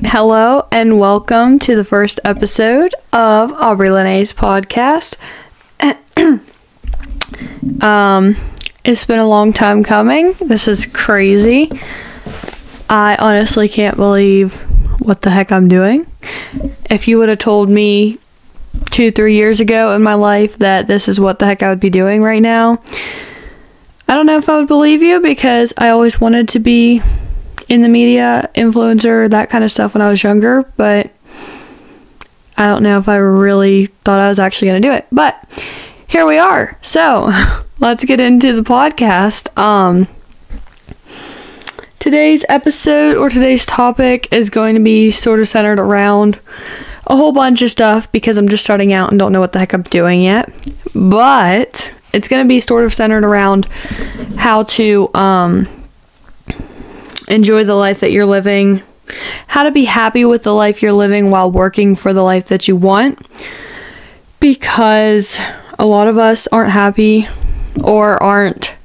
Hello and welcome to the first episode of Aubrie Lynae's podcast. It's been a long time coming. This is crazy. I honestly can't believe what the heck I'm doing. If you would have told me 2-3 years ago in my life that this is what the heck I would be doing right now, I don't know if I would believe you, because I always wanted to be in the media, influencer, that kind of stuff when I was younger, but I don't know if I really thought I was actually going to do it. But here we are. So let's get into the podcast. Today's episode, or today's topic, is going to be sort of centered around a whole bunch of stuff, because I'm just starting out and don't know what the heck I'm doing yet. But it's going to be sort of centered around how to enjoy the life that you're living, how to be happy with the life you're living while working for the life that you want, because a lot of us aren't happy or aren't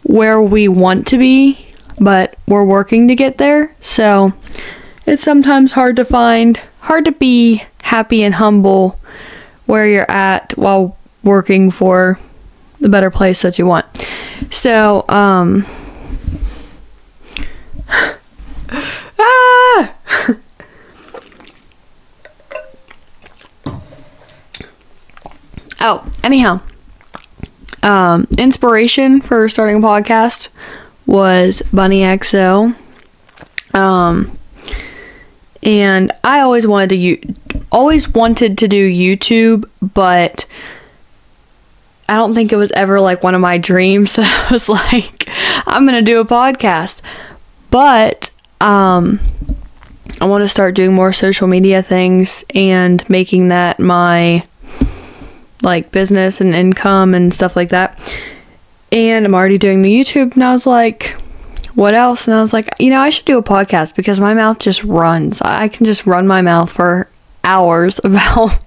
where we want to be, but we're working to get there. So it's sometimes hard to be happy and humble where you're at while working for the better place that you want. So anyhow, inspiration for starting a podcast was Bunny XO. And I always wanted to do YouTube, but I don't think it was ever like one of my dreams that I was like, I'm gonna do a podcast. But I want to start doing more social media things and making that my like business and income and stuff like that. And I'm already doing the YouTube, and I was like, what else? And I was like, I should do a podcast, because my mouth just runs. I can just run my mouth for hours about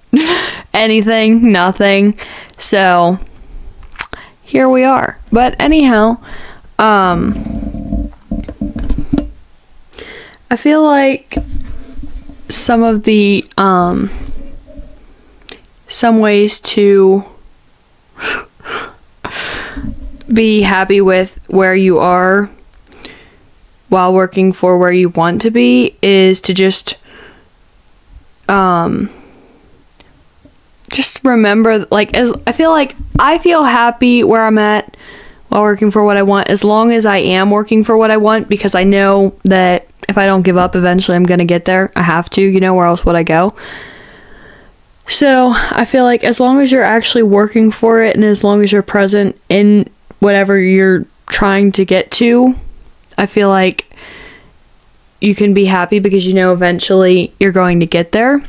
anything, nothing. So here we are. But anyhow, I feel like some of the some ways to be happy with where you are while working for where you want to be is to just remember, like, I feel happy where I'm at while working for what I want, as long as I am working for what I want, because I know that if I don't give up, eventually I'm going to get there. I have to, where else would I go? So I feel like as long as you're actually working for it, and as long as you're present in whatever you're trying to get to, I feel like you can be happy, because eventually you're going to get there.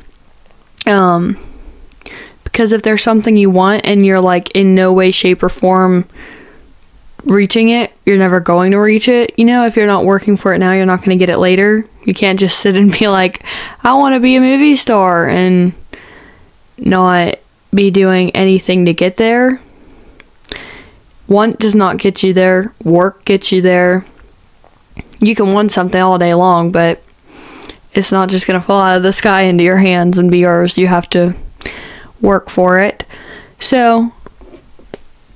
Because if there's something you want and you're like in no way, shape, or form reaching it, you're never going to reach it. If you're not working for it now, you're not going to get it later. You can't just sit and be like, I want to be a movie star, and not be doing anything to get there. Want does not get you there. Work gets you there. You can want something all day long, but it's not just going to fall out of the sky into your hands and be yours. You have to work for it. So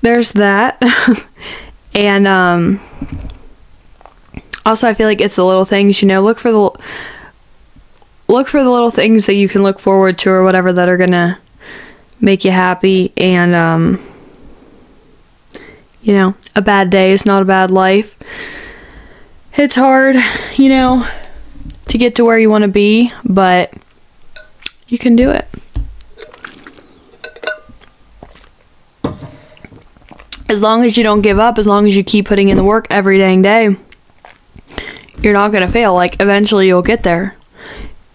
there's that. And also I feel like it's the little things, look for the little things that you can look forward to, or whatever, that are gonna make you happy. And a bad day is not a bad life. It's hard, to get to where you want to be, but you can do it. As long as you don't give up, as long as you keep putting in the work every dang day, you're not going to fail. Like, eventually you'll get there.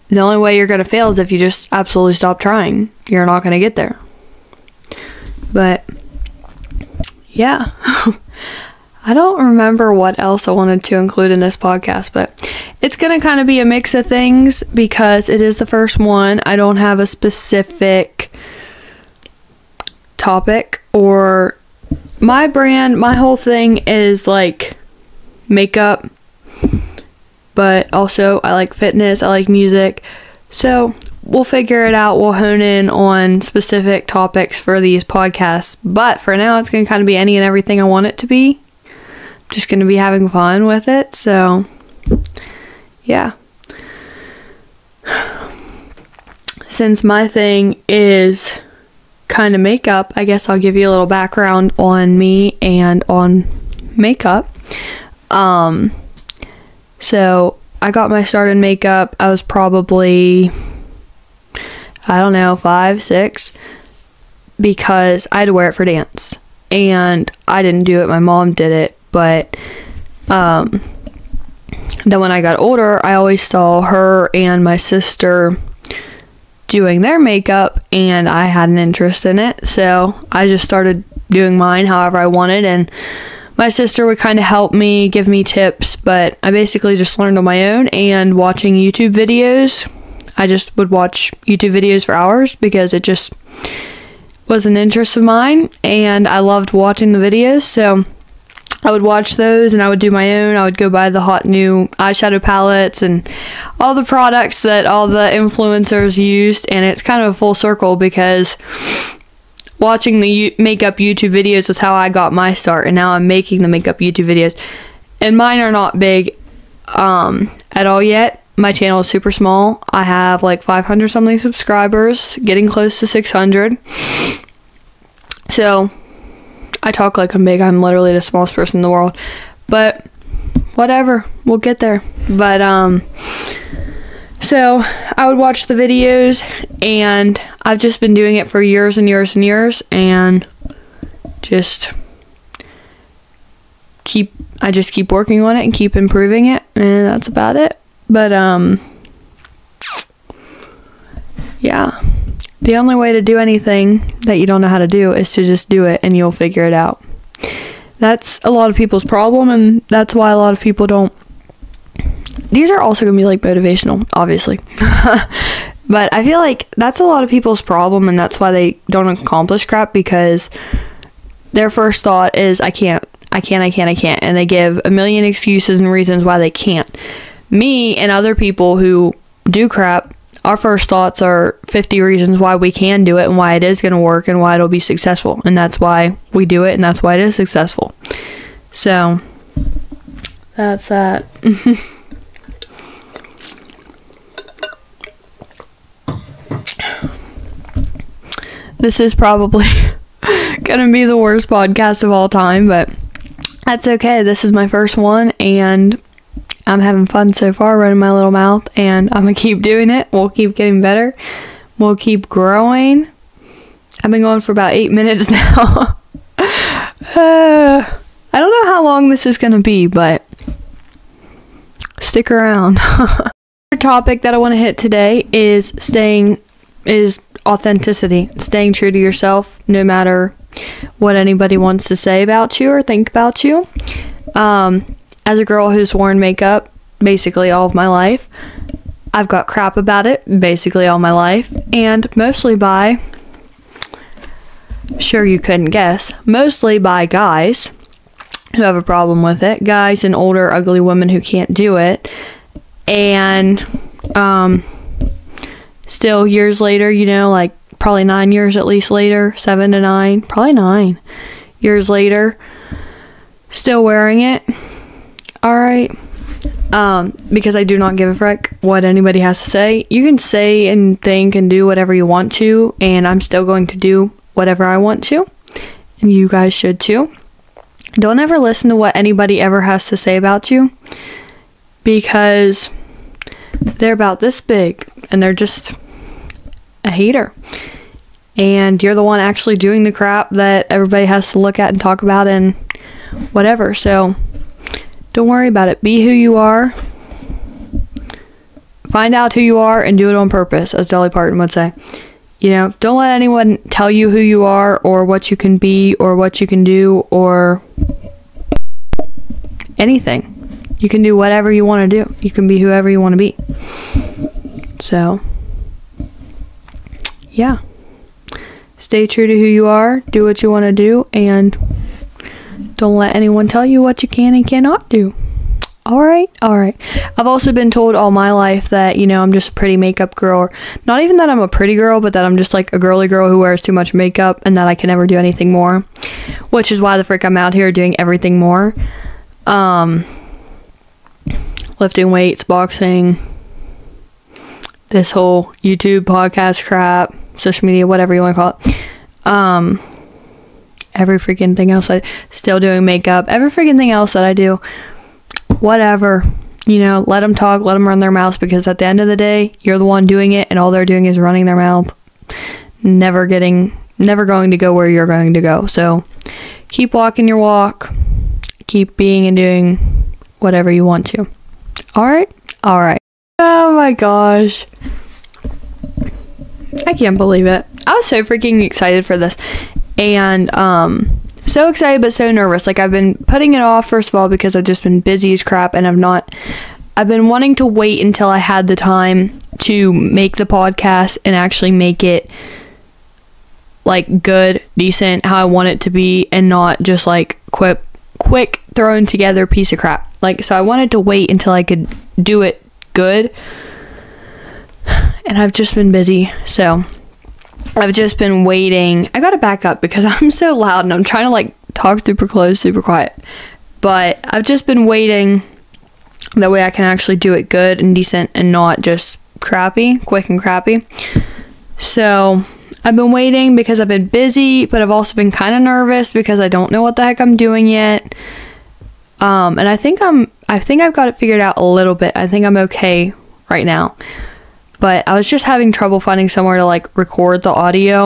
The only way you're going to fail is if you just absolutely stop trying. You're not going to get there. But yeah. I don't remember what else I wanted to include in this podcast, but it's going to kind of be a mix of things, because it is the first one. I don't have a specific topic, or my brand, my whole thing is like makeup, but also I like fitness, I like music. So we'll figure it out. We'll hone in on specific topics for these podcasts. But for now, it's going to kind of be any and everything I want it to be. Just going to be having fun with it. So, yeah. Since my thing is kind of makeup, I guess I'll give you a little background on me and on makeup. So I got my start in makeup. I was probably, I don't know, 5, 6, because I had to wear it for dance. And I didn't do it, my mom did it. But then when I got older, I always saw her and my sister doing their makeup, and I had an interest in it. So I just started doing mine however I wanted, and my sister would kind of help me, give me tips, but I basically just learned on my own and watching YouTube videos. I just would watch YouTube videos for hours because it just was an interest of mine, and I loved watching the videos. So I would watch those and I would do my own. I would go buy the hot new eyeshadow palettes and all the products that all the influencers used, and it's kind of a full circle because watching the makeup YouTube videos was how I got my start, and now I'm making the makeup YouTube videos. And mine are not big at all yet. My channel is super small. I have like 500 something subscribers, getting close to 600. So I talk like I'm big. I'm literally the smallest person in the world. But whatever, we'll get there. But so I would watch the videos, and I've just been doing it for years and years and years, and I just keep working on it and keep improving it, and that's about it. But yeah, the only way to do anything that you don't know how to do is to just do it, and you'll figure it out. That's a lot of people's problem, and that's why a lot of people don't. These are also going to be like motivational, obviously. But I feel like that's a lot of people's problem, and that's why they don't accomplish crap, because their first thought is, I can't. And they give a million excuses and reasons why they can't. Me and other people who do crap, our first thoughts are 50 reasons why we can do it and why it is going to work and why it'll be successful. And that's why we do it, and that's why it is successful. So that's that. This is probably gonna be the worst podcast of all time, but that's okay. This is my first one, and I'm having fun so far running my little mouth, and I'm gonna keep doing it. We'll keep getting better. We'll keep growing. I've been going for about 8 minutes now. I don't know how long this is gonna be, but stick around. The topic that I want to hit today is authenticity, staying true to yourself no matter what anybody wants to say about you or think about you. As a girl who's worn makeup basically all of my life, I've got crap about it basically all my life, and mostly by, sure you couldn't guess, mostly by guys who have a problem with it, guys and older ugly women who can't do it. And still years later, you know, like probably 9 years at least later, 7 to 9, probably 9 years later, still wearing it. Alright. Because I do not give a frick what anybody has to say. You can say and think and do whatever you want to, and I'm still going to do whatever I want to, and you guys should too. Don't ever listen to what anybody ever has to say about you, because they're about this big and they're just a hater, and you're the one actually doing the crap that everybody has to look at and talk about and whatever. So don't worry about it. Be who you are. Find out who you are and do it on purpose, as Dolly Parton would say. You know, don't let anyone tell you who you are or what you can be or what you can do or anything. You can do whatever you want to do. You can be whoever you want to be. So, yeah. Stay true to who you are. Do what you want to do. And don't let anyone tell you what you can and cannot do. All right. I've also been told all my life that, I'm just a pretty makeup girl. Or not even that I'm a pretty girl, but that I'm just like a girly girl who wears too much makeup and that I can never do anything more. Which is why the frick I'm out here doing everything more. Lifting weights, boxing, this whole YouTube podcast crap, social media, whatever you want to call it. Every freaking thing else. Still doing makeup. Every freaking thing else that I do. Whatever, let them talk, let them run their mouths, because at the end of the day, you're the one doing it, and all they're doing is running their mouth, never going to go where you're going to go. So keep walking your walk, keep being and doing whatever you want to. All right. Oh my gosh, I can't believe it. I was so freaking excited for this, and so excited but so nervous. Like, I've been putting it off, first of all, because I've just been busy as crap, and I've been wanting to wait until I had the time to make the podcast and actually make it like good, decent, how I want it to be, and not just like quick thrown together piece of crap. Like, so I wanted to wait until I could do it good, and I've just been busy, so I've just been waiting. I gotta back up because I'm so loud and I'm trying to like talk super close, super quiet. But I've just been waiting. That way I can actually do it good and decent and not just crappy, quick and crappy. So I've been waiting because I've been busy, but I've also been kind of nervous because I don't know what the heck I'm doing yet. And I think I've got it figured out a little bit. I think I'm okay right now. But I was just having trouble finding somewhere to like record the audio.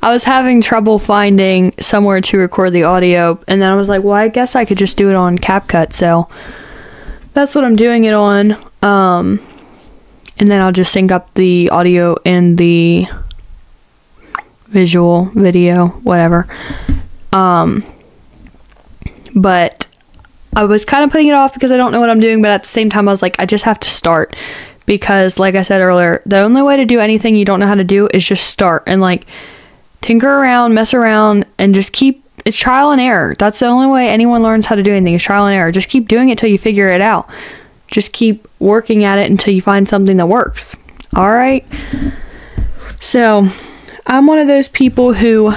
I was having trouble finding somewhere to record the audio, and then I was like, well, I guess I could just do it on CapCut, so that's what I'm doing it on. And then I'll just sync up the audio and the visual, video, whatever. But I was kind of putting it off because I don't know what I'm doing, but at the same time I was like, I just have to start. Because, like I said earlier, the only way to do anything you don't know how to do is just start and, like, tinker around, mess around, and just it's trial and error. That's the only way anyone learns how to do anything is trial and error. Just keep doing it till you figure it out. Just keep working at it until you find something that works. All right? So, I'm one of those people who,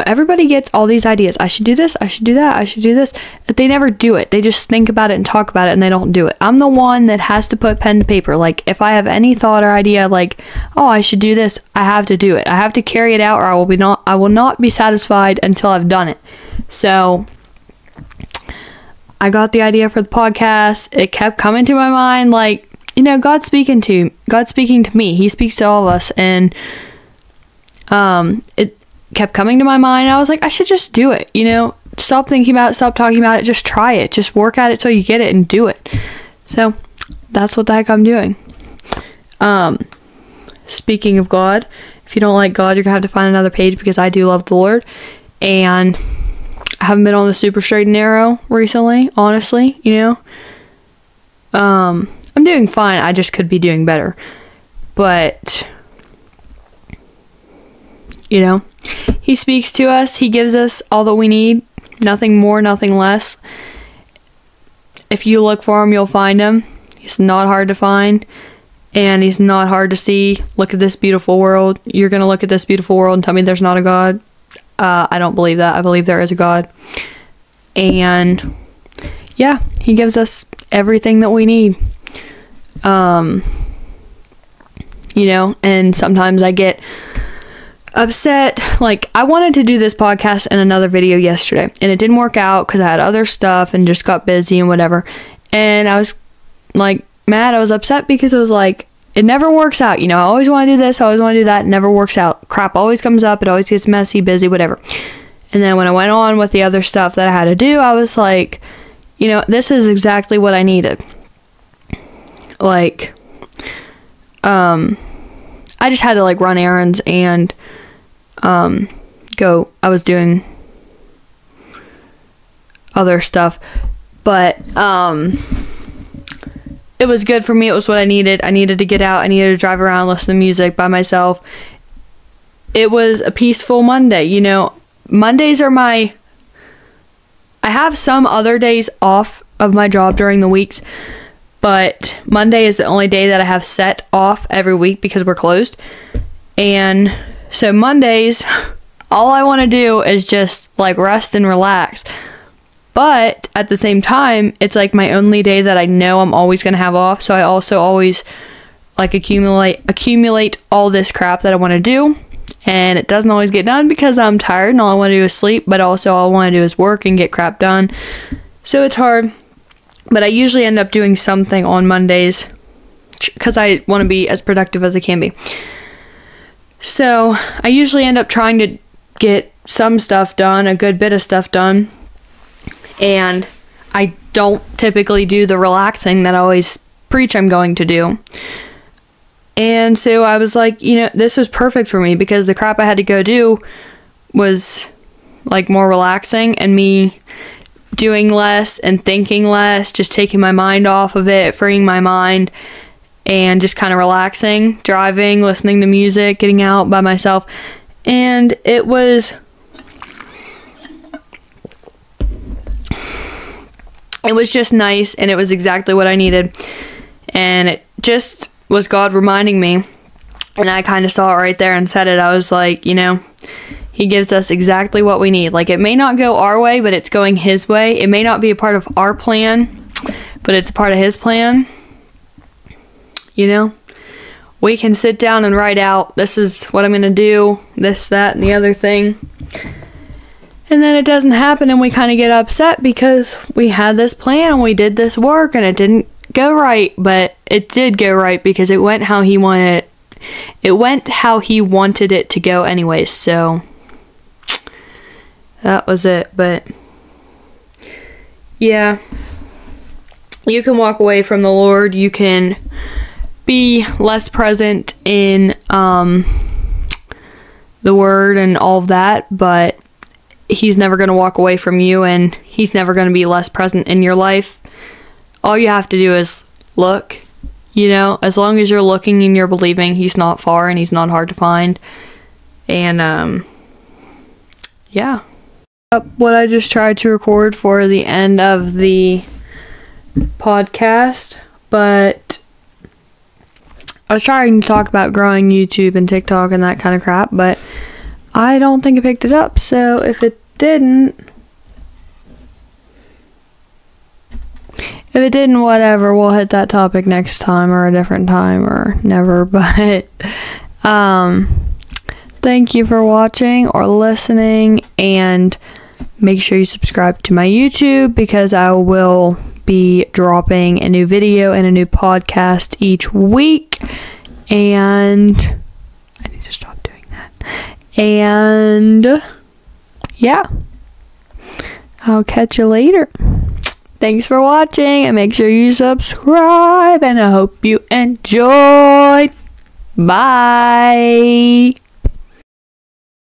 everybody gets all these ideas. I should do this, I should do that, I should do this. But they never do it. They just think about it and talk about it, and they don't do it. I'm the one that has to put pen to paper. Like, if I have any thought or idea, like, oh, I should do this, I have to do it. I have to carry it out, or I will not be satisfied until I've done it. So, I got the idea for the podcast. It kept coming to my mind, like, God's speaking to me. He speaks to all of us, and it kept coming to my mind. I was like, I should just do it, stop thinking about it, stop talking about it, just try it, just work at it till you get it and do it. So that's what the heck I'm doing. Speaking of God, if you don't like God, you're gonna have to find another page, because I do love the Lord, and I haven't been on the super straight and narrow recently, honestly. I'm doing fine. I just could be doing better, but He speaks to us. He gives us all that we need. Nothing more, nothing less. If you look for him, you'll find him. He's not hard to find, and he's not hard to see. Look at this beautiful world. You're going to look at this beautiful world and tell me there's not a God? I don't believe that. I believe there is a God. And yeah, he gives us everything that we need. And sometimes I get upset. Like, I wanted to do this podcast and another video yesterday, and it didn't work out because I had other stuff and just got busy and whatever. And I was like mad. I was upset because it was like, it never works out. I always want to do this, I always want to do that. It never works out. Crap always comes up. It always gets messy, busy, whatever. And then when I went on with the other stuff that I had to do, I was like, this is exactly what I needed. Like, I just had to like run errands and I was doing other stuff, but it was good for me. It was what I needed. I needed to get out. I needed to drive around, listen to music by myself. It was a peaceful Monday. Mondays are I have some other days off of my job during the weeks, but Monday is the only day that I have set off every week because we're closed. And so Mondays, all I want to do is just like rest and relax. But at the same time, it's like my only day that I know I'm always going to have off. So I also always like accumulate all this crap that I want to do. And it doesn't always get done because I'm tired and all I want to do is sleep. But also all I want to do is work and get crap done. So it's hard. But I usually end up doing something on Mondays because I want to be as productive as I can be. So I usually end up trying to get some stuff done, a good bit of stuff done. And I don't typically do the relaxing that I always preach I'm going to do. And so I was like, this was perfect for me because the crap I had to go do was like more relaxing, and me doing less and thinking less, just taking my mind off of it, freeing my mind, and just kind of relaxing, driving, listening to music, getting out by myself. And it was just nice, and it was exactly what I needed. And it just was God reminding me, and I kind of saw it right there and said it. I was like, He gives us exactly what we need. Like, it may not go our way, but it's going His way. It may not be a part of our plan, but it's a part of His plan. We can sit down and write out, this is what I'm going to do, this, that, and the other thing. And then it doesn't happen, and we kind of get upset because we had this plan and we did this work and it didn't go right, but it did go right because it went how He wanted it. It went how He wanted it to go anyways, so that was it. But yeah, you can walk away from the Lord. You can be less present in the Word and all of that, but He's never going to walk away from you, and He's never going to be less present in your life. All you have to do is look. As long as you're looking and you're believing, He's not far and He's not hard to find. And yeah. What I just tried to record for the end of the podcast, but I was trying to talk about growing YouTube and TikTok and that kind of crap, but I don't think it picked it up. So if it didn't, whatever, we'll hit that topic next time or a different time or never. But thank you for watching or listening, and make sure you subscribe to my YouTube because I will be dropping a new video and a new podcast each week. And I need to stop doing that. And yeah, I'll catch you later. Thanks for watching, and make sure you subscribe, and I hope you enjoyed. Bye.